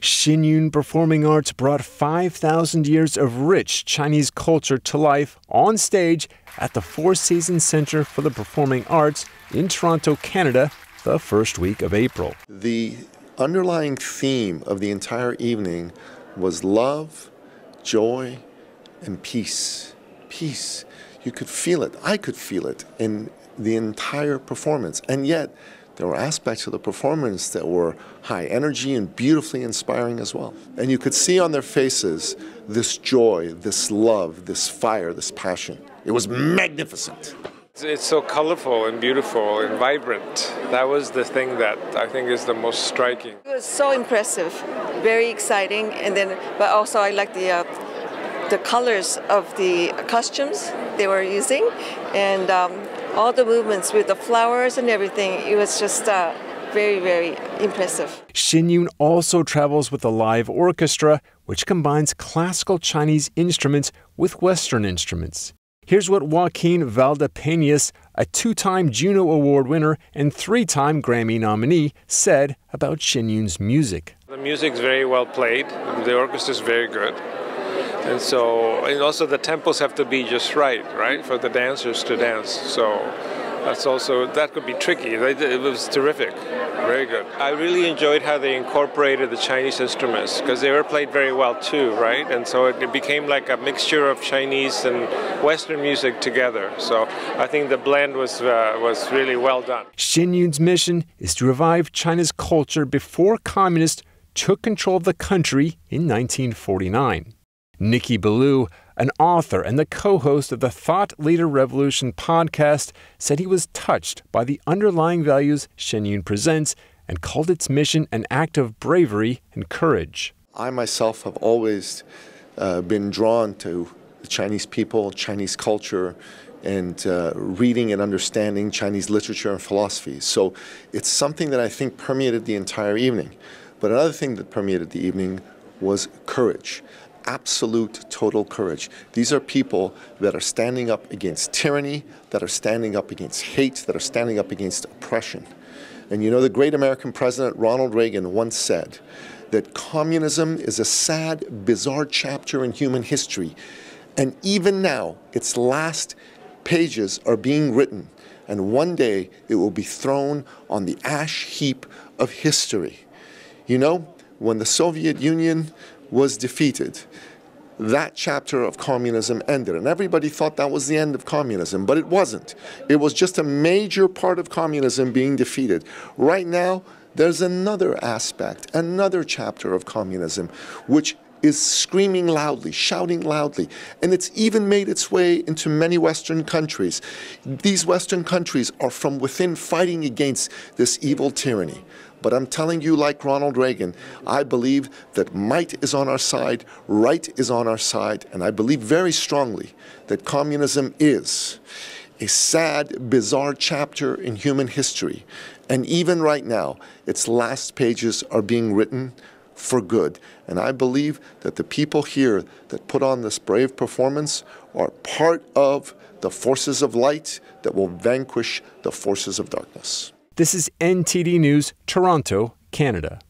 Shen Yun Performing Arts brought 5,000 years of rich Chinese culture to life on stage at the Four Seasons Center for the Performing Arts in Toronto, Canada, the first week of April. The underlying theme of the entire evening was love, joy, and peace. Peace. You could feel it. I could feel it in the entire performance. And yet, there were aspects of the performance that were high energy and beautifully inspiring as well. And you could see on their faces this joy, this love, this fire, this passion. It was magnificent. It's so colorful and beautiful and vibrant. That was the thing that I think is the most striking. It was so impressive, very exciting, and then, but also I like the colors of the costumes they were using, and all the movements with the flowers and everything. It was just very, very impressive. Shen Yun also travels with a live orchestra, which combines classical Chinese instruments with Western instruments. Here's what Joaquin Valdepeñas, a two-time Juno Award winner and three-time Grammy nominee, said about Shen Yun's music. The music's very well played. The orchestra's very good. And also the tempos have to be just right, for the dancers to dance. So that could be tricky. It was terrific, very good. I really enjoyed how they incorporated the Chinese instruments because they were played very well too, right? And so it became like a mixture of Chinese and Western music together. So I think the blend was really well done. Shen Yun's mission is to revive China's culture before communists took control of the country in 1949. Nicky Billou, an author and the co-host of the Thought Leader Revolution podcast, said he was touched by the underlying values Shen Yun presents and called its mission an act of bravery and courage. I myself have always been drawn to the Chinese people, Chinese culture, and reading and understanding Chinese literature and philosophy. So it's something that I think permeated the entire evening. But another thing that permeated the evening was courage. Absolute, total courage. These are people that are standing up against tyranny, that are standing up against hate, that are standing up against oppression. And you know, the great American president Ronald Reagan once said that communism is a sad, bizarre chapter in human history. And even now, its last pages are being written. And one day, it will be thrown on the ash heap of history. You know, when the Soviet Union was defeated, that chapter of communism ended. And everybody thought that was the end of communism, but it wasn't. It was just a major part of communism being defeated. Right now, there's another aspect, another chapter of communism, which is screaming loudly, shouting loudly, and it's even made its way into many Western countries. These Western countries are from within fighting against this evil tyranny. But I'm telling you, like Ronald Reagan, I believe that might is on our side, right is on our side, and I believe very strongly that communism is a sad, bizarre chapter in human history. And even right now, its last pages are being written for good. And I believe that the people here that put on this brave performance are part of the forces of light that will vanquish the forces of darkness. This is NTD News, Toronto, Canada.